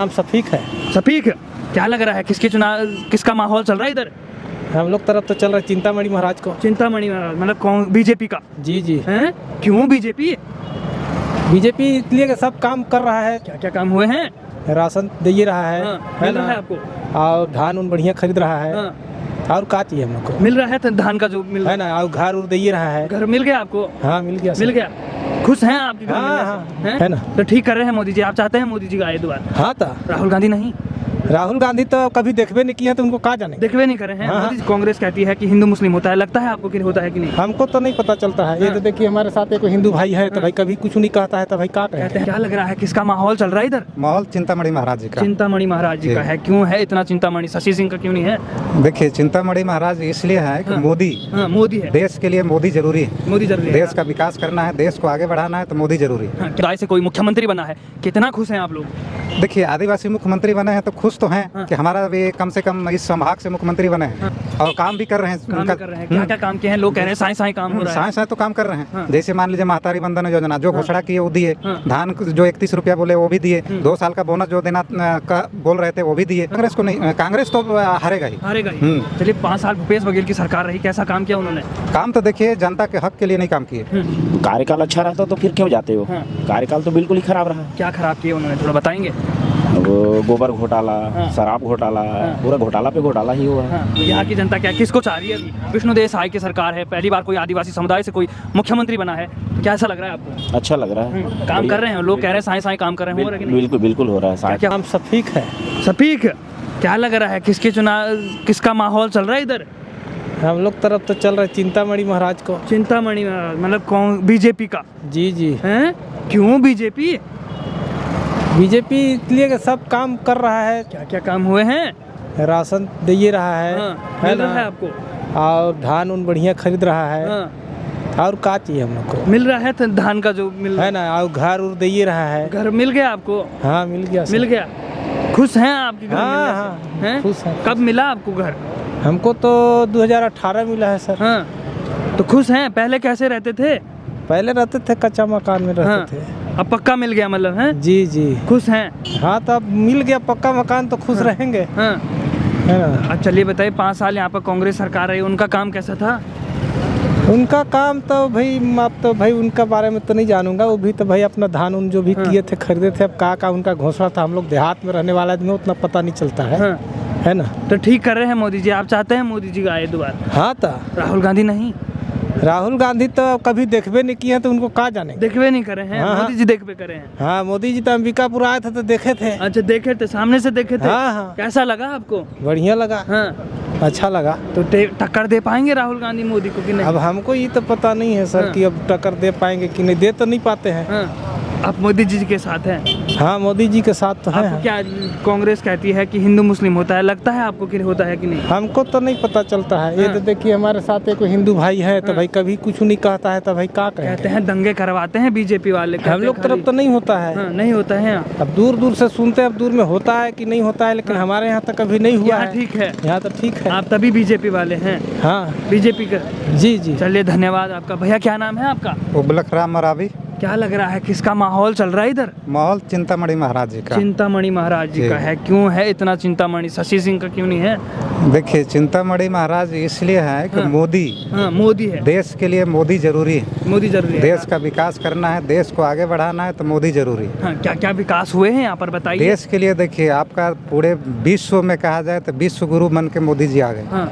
नाम सफीक है। सफीक, क्या लग रहा है किसके चुनाव, किसका माहौल चल रहा है इधर? हम लोग तरफ तो चल रहा है चिंतामणि महाराज को। चिंतामणि महाराज मतलब कौन? बीजेपी का? जी जी। हैं? क्यों बीजेपी? बीजेपी इसलिए कि सब काम कर रहा है। क्या क्या काम हुए हैं? राशन दे रहा है, मिल रहा है आपको? और धान उन बढ़िया खरीद रहा है। हाँ। और क्या चाहिए हम लोग को? मिल रहा है तो धान का जो मिल रहा है ना, और घर उर दे रहा है। घर मिल गया आपको? हाँ मिल गया। मिल गया। खुश हैं आपके घर हाँ, मिलने हाँ, से? हैं? है ना। तो ठीक कर रहे हैं मोदी जी। आप चाहते हैं मोदी जी का आए दोबारा? हाँ था। राहुल गांधी नहीं? राहुल गांधी तो कभी देखबे नहीं किया, तो उनको कहाँ जाने। देखवे नहीं करे हैं। हाँ। मोदी जी, कांग्रेस कहती है कि हिंदू मुस्लिम होता है, लगता है आपको कि होता है कि नहीं? हमको तो नहीं पता चलता है। ये हाँ। तो देखिए हमारे साथ एक हिंदू भाई है, तो भाई कभी कुछ नहीं कहता है, तो भाई क्या कहते कहते हैं क्या लग रहा है किसका माहौल चल रहा है इधर? माहौल चिंतामणि महाराज जी का। चिंतामणि महाराज जी का है। क्यों है इतना चिंतामणि? शशि सिंह का क्यों नहीं है? देखिए चिंतामणि महाराज इसलिए है कि हाँ। मोदी, मोदी है। देश के लिए मोदी जरूरी है। मोदी जरूरी है। देश का विकास करना है, देश को आगे बढ़ाना है, तो मोदी जरूरी है। राय से कोई मुख्यमंत्री बना है, कितना खुश हैं आप लोग? देखिए आदिवासी मुख्यमंत्री बने हैं तो खुश तो हैं हाँ। कि हमारा भी कम से कम इस संभाग से मुख्यमंत्री बने हैं और काम भी कर रहे हैं। काम भी कर रहे हैं। क्या क्या काम किए हैं? लोग कह रहे हैं साई साई काम हो रहा है। साइंस है तो काम कर रहे हैं। हाँ। जैसे मान लीजिए महतारी बंधन योजना जो घोषणा की है वो दिए। हाँ। धान जो 31 रुपया बोले वो भी दिए। 2 साल का बोनस जो देना का बोल रहे थे वो भी दिए। कांग्रेस को नहीं, कांग्रेस तो हारेगा ही। हारेगा ही। चलिए 5 साल भूपेश बघेल की सरकार रही, कैसा काम किया उन्होंने? काम तो देखिए जनता के हक के लिए नहीं काम किए। कार्यकाल अच्छा रहता तो फिर क्यों जाते हो? हाँ। कार्यकाल तो बिल्कुल ही खराब रहा। क्या खराब किए उन्होंने, थोड़ा बताएंगे? वो गोबर घोटाला, हाँ। शराब घोटाला, हाँ। पूरा घोटाला पे घोटाला ही हुआ है। हाँ, यहाँ की जनता क्या किसको चाह रही है अभी? विष्णु देसाई की सरकार है, पहली बार कोई आदिवासी समुदाय से कोई मुख्यमंत्री बना है, कैसा लग रहा है आपको? अच्छा लग रहा है। काम बढ़िया। कर रहे हैं लोग, कह रहे हैं साई साई काम कर रहे हैं, हो रहा है कि नहीं? बिल्कुल बिल्कुल हो रहा है साथ। क्या नाम सफीक है। सफीक, क्या लग रहा है किसके चुनाव, किसका माहौल चल रहा है इधर? हम लोग तरफ तो चल रहा है चिंतामणि महाराज को। चिंतामणि महाराज मतलब कौन? बीजेपी का? जी जी। हैं? क्यों बीजेपी? बीजेपी इसलिए कि सब काम कर रहा है। क्या क्या काम हुए हैं? राशन दे रहा है। मिल रहा है आपको? और धान उन बढ़िया खरीद रहा है। और क्या चाहिए हम लोग को? मिल रहा है तो धान का जो मिल है ना, और घर उर दे रहा है। घर मिल गया आपको? हाँ मिल गया। मिल गया। खुश हैं आपके घर हाँ, मिलने से? हाँ, हैं? खुश हैं। कब मिला आपको घर? हमको तो 2018 मिला है सर। हाँ, तो खुश हैं। पहले कैसे रहते थे? पहले रहते थे कच्चा मकान में हाँ, रहते थे। अब पक्का मिल गया मतलब है? जी जी। खुश हैं? हाँ तो अब मिल गया पक्का मकान तो खुश रहेंगे। हाँ। है ना। अब चलिए बताइए, 5 साल यहाँ पर कांग्रेस सरकार रही, उनका काम कैसा था? उनका काम तो भाई, अब तो भाई उनका बारे में तो नहीं जानूंगा। वो भी तो भाई अपना धान उन जो भी हाँ। किए थे खरीदे थे। अब का उनका घोषणा था, हम लोग देहात में रहने वाला आदमी उतना पता नहीं चलता है। हाँ। है ना। तो ठीक कर रहे हैं मोदी जी। आप चाहते हैं मोदी जी का आए दोबारा? हाँ था। राहुल गांधी नहीं? राहुल गांधी तो कभी देखबे नहीं किया, तो उनको कहाँ जाने। देखवे नहीं करे हैं। हाँ, मोदी जी देखवे करे हैं। हाँ मोदी जी तो अंबिकापुर आए थे तो देखे थे। अच्छा, देखे थे, सामने से देखे थे? हाँ, हाँ। कैसा लगा आपको? बढ़िया लगा। हाँ। अच्छा लगा। तो टक्कर दे पाएंगे राहुल गांधी मोदी को कि नहीं? अब हमको ये तो पता नहीं है सर हाँ। कि अब टक्कर दे पाएंगे कि नहीं। दे तो नहीं पाते हैं। हाँ। आप मोदी जी के साथ हैं? हाँ मोदी जी के साथ तो आपको है। क्या कांग्रेस कहती है कि हिंदू मुस्लिम होता है, लगता है आपको कि होता है कि नहीं? हमको तो नहीं पता चलता है। ये हाँ। तो देखिए हमारे साथ एक हिंदू भाई है, तो हाँ। भाई कभी कुछ नहीं कहता है, तो भाई क्या कहते कहते हैं दंगे करवाते हैं बीजेपी वाले। कहते हम लोग हैं तरफ खाली- तो नहीं होता है। हाँ, नहीं होता है यहाँ। अब दूर दूर से सुनते हैं, अब दूर में होता है कि नहीं होता है, लेकिन हमारे यहाँ तो कभी नहीं हुआ यहाँ है। ठीक है। यहाँ तो ठीक है। आप तभी बीजेपी वाले हैं? हाँ बीजेपी का? जी जी। चलिए धन्यवाद आपका। भैया क्या नाम है आपका? उबलख राम मरावी। क्या लग रहा है किसका माहौल चल रहा है इधर? माहौल चिंतामणि महाराज जी का। चिंतामणि महाराज जी जी। का है। क्यों है इतना चिंतामणि? शशि सिंह का क्यों नहीं है? देखिए चिंतामणि महाराज इसलिए है कि हाँ। मोदी, हाँ, मोदी है। देश के लिए मोदी जरूरी है। मोदी जरूरी है। देश का विकास करना है, देश को आगे बढ़ाना है, तो मोदी जरूरी है। हाँ, क्या क्या विकास हुए हैं यहाँ पर बताइए? देश के लिए देखिए आपका पूरे विश्व में कहा जाए तो विश्व गुरु बन के मोदी जी आ गए। हाँ।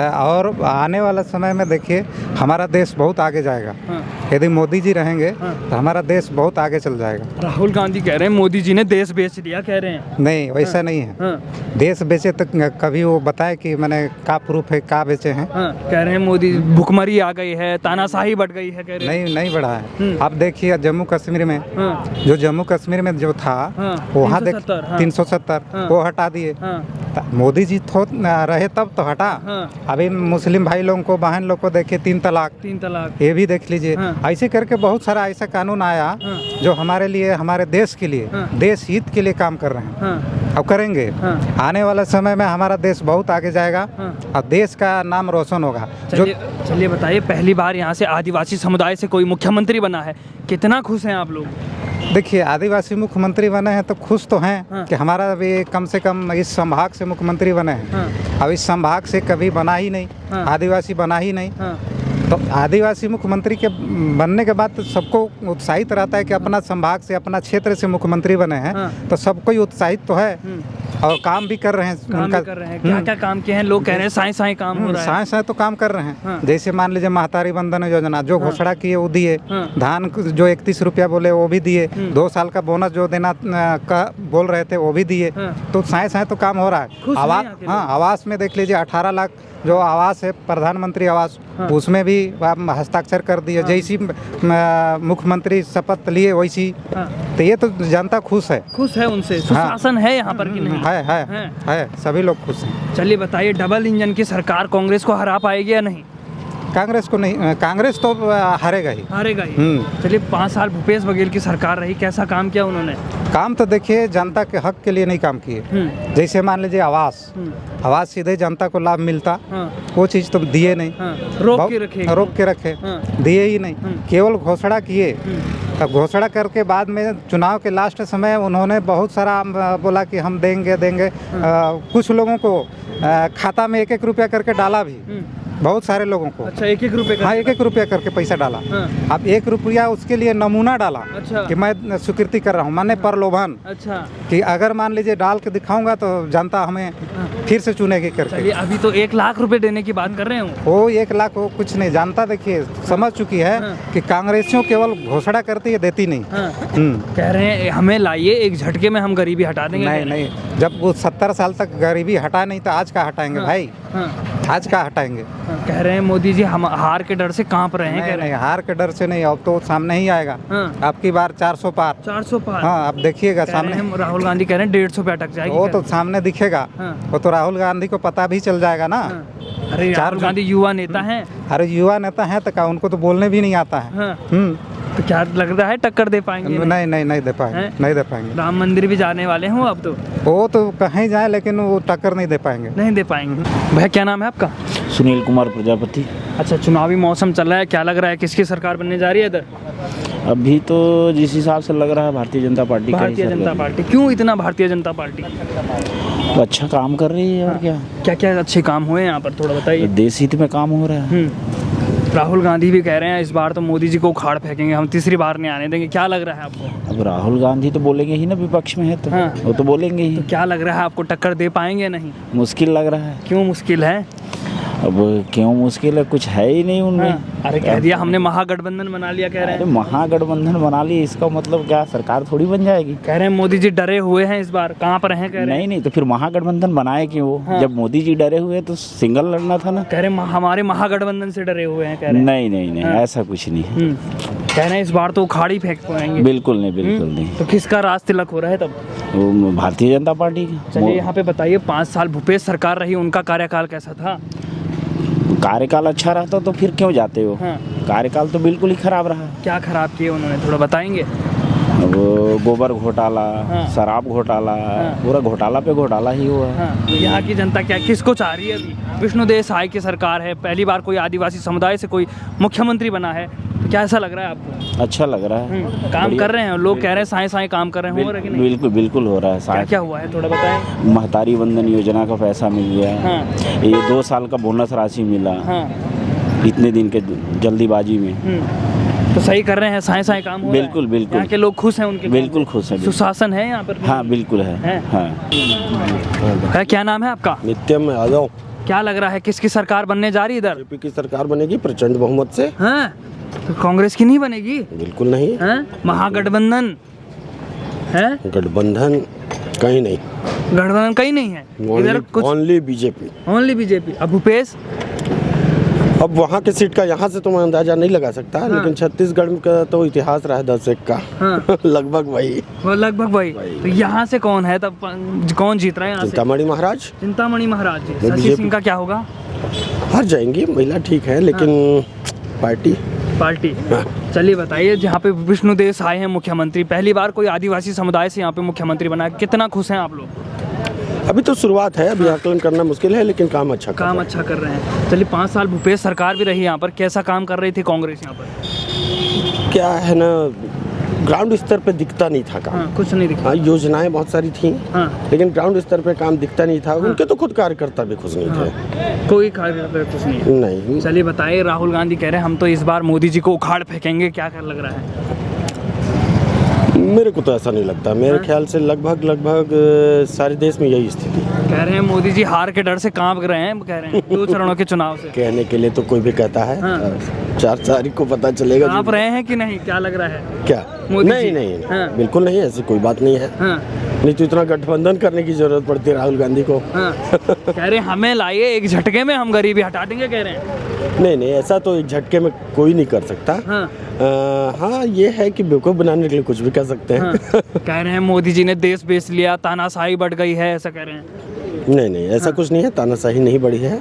और आने वाला समय में देखिए हमारा देश बहुत आगे जाएगा। हाँ। यदि मोदी जी रहेंगे हाँ। तो हमारा देश बहुत आगे चल जाएगा। राहुल गांधी कह रहे हैं मोदी जी ने देश बेच दिया, कह रहे हैं। नहीं वैसा नहीं है। हाँ। देश बेचे तो कभी वो बताए कि मैंने का प्रूफ है का बेचे हैं। हाँ, कह रहे हैं मोदी भुखमरी आ गई है, तानाशाही बढ़ गई है, कह रहे हैं। नहीं बढ़ा है। आप देखिए जम्मू कश्मीर में, हाँ। जो जम्मू कश्मीर में जो था हाँ, वहाँ देख 370, हाँ। 370 हाँ। वो हटा दिए। हाँ। मोदी जी रहे तब तो हटा। हाँ। अभी मुस्लिम भाई लोगों को, बहन लोग को देखिए 3 तलाक, 3 तलाक। ये भी देख लीजिए। हाँ। ऐसे करके बहुत सारा ऐसा कानून आया हाँ। जो हमारे लिए, हमारे देश के लिए, हाँ। देश हित के लिए काम कर रहे हैं। हाँ। अब करेंगे। हाँ। आने वाला समय में हमारा देश बहुत आगे जाएगा। हाँ। और देश का नाम रोशन होगा। जो चलिए बताइए, पहली बार यहाँ से आदिवासी समुदाय से कोई मुख्यमंत्री बना है, कितना खुश हैं आप लोग? देखिए, आदिवासी मुख्यमंत्री बने हैं तो खुश तो हैं हाँ। कि हमारा भी कम से कम इस संभाग से मुख्यमंत्री बने हैं। हाँ। अब इस संभाग से कभी बना ही नहीं, हाँ। आदिवासी बना ही नहीं। हाँ। तो आदिवासी मुख्यमंत्री के बनने के बाद तो सबको उत्साहित रहता है कि अपना संभाग से, अपना क्षेत्र से मुख्यमंत्री बने हैं। हाँ। तो सबको ही उत्साहित तो है और काम भी कर रहे हैं। काम भी कर रहे हैं। क्या क्या काम किए हैं? लोग कह रहे हैं साए साए काम हो रहा है। साए साए तो काम कर रहे हैं। हाँ। जैसे मान लीजिए महतारी बंधन योजना जो घोषणा किए वो दिए। हाँ। धान जो 31 रुपया बोले वो भी दिए। 2 साल का बोनस जो देना का बोल रहे थे वो भी दिए। हाँ। तो साए साए तो काम हो रहा खुश है। हैं आवास, यहाँ के हाँ, लोग। आवास में देख लीजिए 18 लाख जो आवास है, प्रधानमंत्री आवास, हाँ। उसमें भी आप हस्ताक्षर कर दिए। जैसी मुख्यमंत्री शपथ लिए वैसी। हाँ। तो ये तो जनता खुश है। खुश है उनसे। सुशासन है यहाँ पर कि नहीं? है, सभी लोग खुश हैं। चलिए बताइए, डबल इंजन की सरकार कांग्रेस को हरा पाएगी या नहीं? कांग्रेस को नहीं, कांग्रेस तो हारेगा ही। हारेगा ही। चलिए 5 साल भूपेश बघेल की सरकार रही, कैसा काम किया उन्होंने? काम तो देखिए जनता के हक के लिए नहीं काम किए। जैसे मान लीजिए आवास, आवास सीधे जनता को लाभ मिलता, हाँ। वो चीज़ तो दिए नहीं। हाँ। रोक के रखे। हाँ। दिए ही नहीं, केवल घोषणा किए। तब घोषणा करके बाद में चुनाव के लास्ट समय उन्होंने बहुत सारा बोला कि हम देंगे। कुछ लोगों को खाता में 1-1 रुपया करके डाला भी, बहुत सारे लोगों को। अच्छा, 1-1 रुपए का? हाँ, 1-1 रुपया करके पैसा डाला। हाँ। अब 1 रुपया उसके लिए नमूना डाला। अच्छा। कि मैं स्वीकृति कर रहा हूँ, माने प्रलोभन। अच्छा। कि अगर मान लीजिए डाल के दिखाऊंगा तो जनता हमें फिर से चुनेगी करके। चलिए अभी तो 1 लाख रुपए देने की बात कर रहे हो। वो 1 लाख वो कुछ नहीं, जनता देखिए समझ चुकी है कि कांग्रेसियों केवल घोषणा करती है, देती नहीं। कह रहे हैं हमें लाइए, एक झटके में हम गरीबी हटा देंगे। नहीं, जब वो 70 साल तक गरीबी हटा नहीं तो आज का हटाएंगे भाई? आज का हटाएंगे? कह रहे हैं मोदी जी हम हार के डर से कांप रहे हैं। नहीं, हार के डर से नहीं, अब तो सामने ही आएगा। आपकी बार 400 पार। 400 पार। हाँ, अब देखिएगा सामने। राहुल गांधी कह रहे हैं 150 पे अटक जाएगी। वो तो सामने दिखेगा। वो तो राहुल गांधी को पता भी चल जाएगा ना। अरे राहुल गांधी युवा नेता हैं। अरे युवा नेता हैं तो क्या उनको तो बोलने भी नहीं आता है। तो क्या लग रहा है टक्कर दे पाएंगे? नहीं दे पाएंगे, नहीं दे पाएंगे। राम मंदिर भी जाने वाले हैं अब तो। वो तो कहीं जाए लेकिन वो टक्कर नहीं दे पाएंगे। नहीं दे पाएंगे। भैया क्या नाम है आपका? सुनील कुमार प्रजापति। अच्छा, चुनावी मौसम चल रहा है, क्या लग रहा है किसकी सरकार बनने जा रही है इधर? अभी तो जिस हिसाब से लग रहा है भारतीय जनता पार्टी। भारतीय जनता पार्टी। क्यों इतना भारतीय जनता पार्टी? तो अच्छा काम कर रही है और क्या। क्या क्या अच्छे काम हुए यहाँ पर, थोड़ा बताइए। देश हित में काम हो रहा है। राहुल गांधी भी कह रहे हैं इस बार तो मोदी जी को उखाड़ फेंकेंगे, हम तीसरी बार नहीं आने देंगे। क्या लग रहा है आपको? अब राहुल गांधी तो बोलेंगे ही ना, विपक्ष में है तो। हाँ। वो तो बोलेंगे ही। तो क्या लग रहा है आपको, टक्कर दे पाएंगे नहीं? मुश्किल लग रहा है। क्यों मुश्किल है? अब क्यों मुश्किल है, कुछ है ही नहीं उनमें। अरे कह दिया हमने महागठबंधन बना लिया, कह रहे हैं। महागठबंधन बना ली, इसका मतलब क्या सरकार थोड़ी बन जाएगी? कह रहे हैं मोदी जी डरे हुए हैं इस बार, कहाँ पर हैं कह रहे हैं। नहीं तो फिर महागठबंधन बनाए क्यों वो? हाँ। जब मोदी जी डरे हुए तो सिंगल लड़ना था ना। कह रहे हैं हमारे महागठबंधन से डरे हुए हैं, कह रहे हैं। नहीं ऐसा कुछ नहीं। कह रहे हैं इस बार तो उखाड़ ही फेंक पाएंगे। बिल्कुल नहीं। तो किसका राज तिलक हो रहा है तब? वो भारतीय जनता पार्टी का। चलिए यहाँ पे बताइए, 5 साल भूपेश सरकार रही, उनका कार्यकाल कैसा था? कार्यकाल अच्छा रहता तो फिर क्यों जाते हो? हाँ। कार्यकाल तो बिल्कुल ही खराब रहा। क्या खराब किए उन्होंने, थोड़ा बताएंगे? वो गोबर घोटाला, हाँ। शराब घोटाला, हाँ। पूरा घोटाला पे घोटाला ही हुआ। हाँ। तो यहाँ की जनता क्या किसको चाह रही है अभी? विष्णुदेव साय की सरकार है, पहली बार कोई आदिवासी समुदाय से कोई मुख्यमंत्री बना है, तो क्या ऐसा लग रहा है आपको? अच्छा लग रहा है। काम कर रहे हैं लोग, कह रहे हैं साए काम कर रहे हैं, हो रहा है कि नहीं? बिल्कुल हो रहा है। क्या क्या हुआ है थोड़ा बताएं। महतारी बंधन योजना का पैसा मिल गया। हाँ। ये 2 साल का बोनस राशि मिला। हाँ। इतने दिन के जल्दीबाजी में। तो सही कर रहे हैं, साए काम हो रहा है। बिल्कुल यहाँ के लोग खुश हैं उनके? बिल्कुल खुश है। सुशासन है यहाँ पर? हाँ बिल्कुल है। हाँ। क्या नाम है आपका? नित्यम यादव। क्या लग रहा है किसकी सरकार बनने जा रही है इधर? बीजेपी की सरकार बनेगी प्रचंड बहुमत से। हाँ। तो कांग्रेस की नहीं बनेगी? बिल्कुल नहीं। महागठबंधन है? गठबंधन कहीं नहीं। गठबंधन कहीं नहीं है इधर कुछ? Only BJP. Only BJP. अब भूपेश? अब वहाँ के सीट का यहाँ से तो मैं अंदाजा नहीं लगा सकता। हाँ। लेकिन छत्तीसगढ़ का तो इतिहास रहा है 10-1 का। हाँ। लगभग वही। वो लगभग वही। तो यहाँ से कौन है तब, कौन जीत रहा है यहाँ से? चिंतामणि महाराज। चिंतामणि महाराज जी। शशि सिंह का क्या होगा? हार जाएंगी, महिला ठीक है लेकिन पार्टी। चलिए बताइए, जहाँ पे विष्णुदेव साय हैं मुख्यमंत्री, पहली बार कोई आदिवासी समुदाय से यहाँ पे मुख्यमंत्री बना है, कितना खुश हैं आप लोग? अभी तो शुरुआत है, अभी आकलन करना मुश्किल है, लेकिन काम अच्छा कर रहे हैं। चलिए 5 साल भूपेश सरकार भी रही यहाँ पर, कैसा काम कर रही थी कांग्रेस यहाँ पर? क्या है ना, ग्राउंड स्तर पे दिखता नहीं था काम। हाँ, कुछ नहीं दिखा। हाँ, योजनाएं बहुत सारी थी, हाँ। लेकिन ग्राउंड स्तर पे काम दिखता नहीं था। उनके तो खुद कार्यकर्ता भी खुश नहीं थे। कोई कार्यकर्ता कुछ नहीं है। नहीं, चलिए बताइए, राहुल गांधी कह रहे हैं हम तो इस बार मोदी जी को उखाड़ फेंकेंगे, क्या कर लग रहा है? मेरे को तो ऐसा नहीं लगता। मेरे ख्याल से लगभग सारे देश में यही स्थिति। कह रहे हैं मोदी जी हार के डर से कांप रहे हैं, कह रहे हैं 2 चरणों के चुनाव से। कहने के लिए तो कोई भी कहता है। हाँ। 4 तारीख को पता चलेगा। कांप रहे हैं कि नहीं, क्या लग रहा है? क्या? मोदी नहीं जी? नहीं, हाँ। बिल्कुल नहीं, ऐसी कोई बात नहीं है। हाँ। नहीं तो इतना गठबंधन करने की जरूरत पड़ती है राहुल गांधी को। हाँ। कह रहे हैं हमें लाइए, एक झटके में हम गरीबी हटा देंगे, कह रहे हैं। नहीं, ऐसा तो एक झटके में कोई नहीं कर सकता। हाँ। हाँ, ये है कि बेवकूफ़ बनाने के लिए कुछ भी कर सकते हैं। हाँ। कह रहे हैं मोदी जी ने देश बेच लिया, तानाशाही बढ़ गई है, ऐसा कह रहे हैं। नहीं, ऐसा कुछ नहीं है, तानाशाही नहीं बढ़ी है।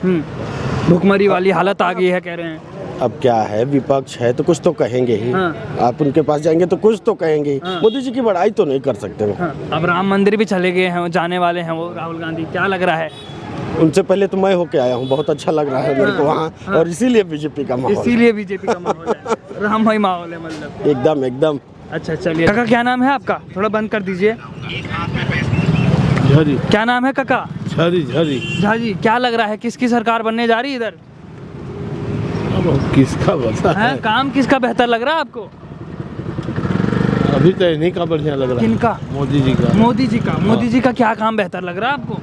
भुखमरी वाली हालत आ गई है, कह रहे हैं। अब क्या है, विपक्ष है तो कुछ तो कहेंगे ही। हाँ। आप उनके पास जाएंगे तो कुछ तो कहेंगे ही। हाँ। मोदी जी की बड़ाई तो नहीं कर सकते वो। हाँ। अब राम मंदिर भी चले गए हैं, जाने वाले हैं वो राहुल गांधी, क्या लग रहा है? उनसे पहले तो मैं होके आया हूँ, बहुत अच्छा लग रहा है मेरे को वहाँ। और इसीलिए बीजेपी का माहौल। इसीलिए बीजेपी का माहौल है, राममय माहौल है मतलब। एकदम। अच्छा चलिए, काका क्या नाम है आपका? थोड़ा बंद कर दीजिए। झरी क्या नाम है काका? झरी झा जी, क्या लग रहा है किसकी सरकार बनने जा रही है इधर? अब किसका बता है काम किसका बेहतर लग रहा है आपको? अभी तो इन्हीं का बढ़िया लग रहा है। किनका? मोदी जी का। मोदी जी का। मोदी जी का क्या काम बेहतर लग रहा है आपको?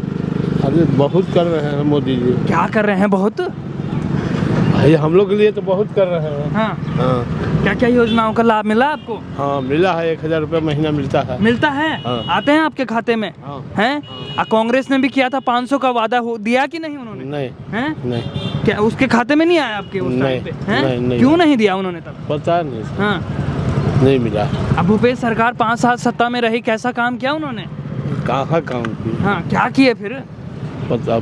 अरे बहुत कर रहे हैं मोदी जी। क्या कर रहे हैं? बहुत। भाई हम लोग के लिए तो बहुत कर रहे हैं। हाँ। हाँ क्या क्या योजनाओं का लाभ मिला आपको? हाँ, मिला है, 1000 रुपये महीना मिलता है। मिलता है? हाँ। आते हैं आपके खाते में? हाँ। हैं? कांग्रेस ने भी किया था 500 का वादा, दिया कि नहीं उन्होंने? नहीं हैं? नहीं, क्या उसके खाते में नहीं आया आपके उस टाइम पे? हैं? नहीं। क्यों नहीं दिया उन्होंने तब? पता नहीं, हाँ। नहीं मिला। अब भूपेश सरकार 5 साल सत्ता में रही, कैसा काम किया उन्होंने? कहाँ काम की हाँ, क्या किए फिर? पता।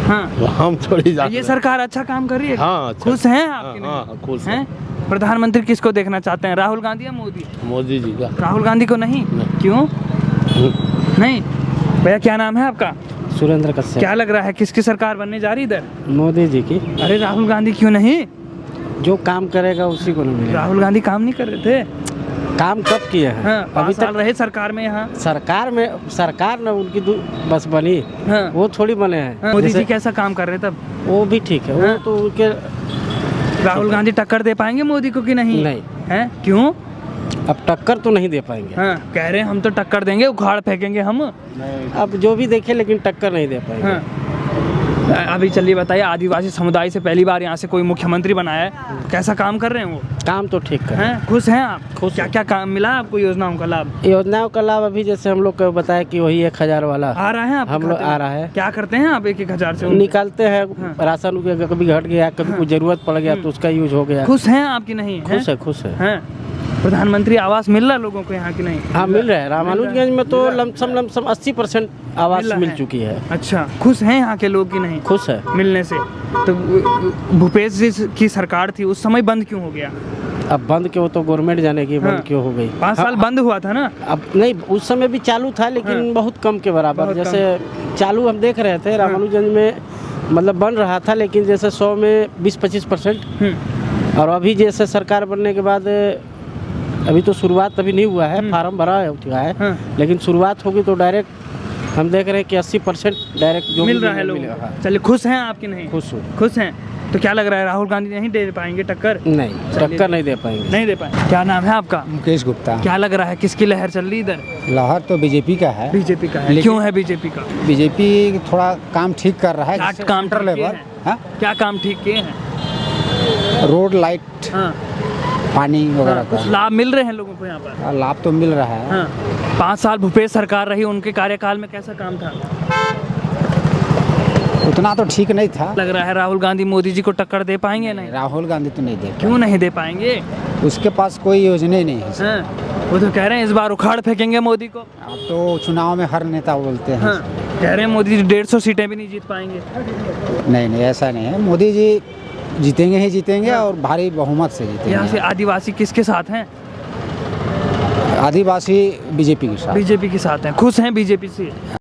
हाँ। हम थोड़ी ये सरकार अच्छा काम कर रही है? हाँ, अच्छा। खुश हैं आप? हाँ, खुश हैं? प्रधानमंत्री किसको देखना चाहते हैं, राहुल गांधी या मोदी? मोदी जी का। राहुल गांधी को नहीं? क्यों नहीं? भैया क्या नाम है आपका? सुरेंद्र कश्यप। क्या लग रहा है किसकी सरकार बनने जा रही इधर? मोदी जी की। अरे राहुल गांधी क्यों नहीं? जो काम करेगा उसी को नहीं मिलेगा। राहुल गांधी काम नहीं कर रहे थे? काम कब किए हैं? हाँ, 5 अभी साल तक रहे सरकार में यहाँ। सरकार ने उनकी बस बनी। हाँ। वो थोड़ी बने हैं। हाँ, मोदी जी जैसे कैसा काम कर रहे तब? वो भी ठीक है। हाँ। वो तो उनके राहुल गांधी टक्कर दे पाएंगे मोदी को कि नहीं? नहीं। हैं? क्यों? अब टक्कर तो नहीं दे पाएंगे। हाँ, कह रहे हैं हम तो टक्कर देंगे, उखाड़ फेंकेंगे हम। अब जो भी देखे, लेकिन टक्कर नहीं दे पाएंगे। हाँ। अभी चलिए बताइए, आदिवासी समुदाय से पहली बार यहाँ से कोई मुख्यमंत्री बना है, कैसा काम कर रहे हैं वो? काम तो ठीक है। हैं? खुश हैं आप? खुश क्या क्या काम मिला आपको, योजनाओं का लाभ? योजनाओं का लाभ अभी जैसे हम लोग को बताया कि वही 1000 वाला आ रहा है आपके हम लोग खाते में? आ रहा है। क्या करते हैं आप 1,000 से? निकालते हैं। हाँ। राशन कभी घट गया, कभी कुछ जरूरत पड़ गया तो उसका यूज हो गया। खुश हैं आप कि नहीं? खुश है, खुश है। हैं? प्रधानमंत्री आवास मिल रहा लोगों को यहाँ की नहीं? हाँ, मिल रहा है। रामानुजगंज में तो लमसम 80% आवास मिल चुकी है। अच्छा, खुश हैं यहाँ के लोग कि नहीं? खुश है। मिलने से। तो भूपेश जी की सरकार थी उस समय बंद क्यों हो गया? अब बंद क्यों, तो गवर्नमेंट जाने की बंद क्यों हो गई। 5 साल बंद हुआ था ना? अब नहीं, उस समय भी चालू था, लेकिन बहुत कम के बराबर। बहुत जैसे चालू हम देख रहे थे रामानुजगंज में, मतलब बन रहा था, लेकिन जैसे 100 में 20-25%। और अभी जैसे सरकार बनने के बाद अभी तो शुरुआत अभी नहीं हुआ है, फार्म भरा है, लेकिन शुरुआत होगी तो डायरेक्ट हम देख रहे हैं कि 80% डायरेक्ट जो मिल रहा है लोगों को। चलिए, खुश हैं आप कि नहीं? खुश हूँ। खुश हैं। तो क्या लग रहा है राहुल गांधी नहीं दे पाएंगे टक्कर? नहीं, टक्कर नहीं दे पाएंगे। नहीं दे पाएंगे। क्या नाम है आपका? मुकेश गुप्ता। क्या लग रहा है किसकी लहर चल रही इधर? लहर तो बीजेपी का है। बीजेपी का है। क्यों है बीजेपी का? बीजेपी थोड़ा काम ठीक कर रहा है। क्या जैसे काम सेंटर ठीक किए लेवल, हैं? हाँ? क्या काम ठीक किए हैं? रोड, लाइट, हाँ। पानी वगैरह हाँ, कुछ का लाभ मिल रहे हैं लोगों को यहाँ पर? लाभ तो मिल रहा है। हाँ। 5 साल भूपेश सरकार रही, उनके कार्यकाल में कैसा काम था? उतना तो ठीक नहीं था। लग रहा है राहुल गांधी मोदी जी को टक्कर दे पाएंगे? नहीं। राहुल गांधी तो नहीं दे क्यों नहीं दे पाएंगे? उसके पास कोई योजना ही नहीं है। हाँ। वो तो कह रहे हैं इस बार उखाड़ फेंकेंगे मोदी को। अब तो चुनाव में हर नेता बोलते हैं। हाँ। कह रहे हैं मोदी जी 150 सीटें भी नहीं जीत पाएंगे। नहीं, ऐसा नहीं है। मोदी जी जीतेंगे ही जीतेंगे, और भारी बहुमत से यहाँ जीतेंगे। से आदिवासी किसके साथ हैं? आदिवासी बीजेपी के साथ। बीजेपी के साथ हैं। खुश हैं बीजेपी से?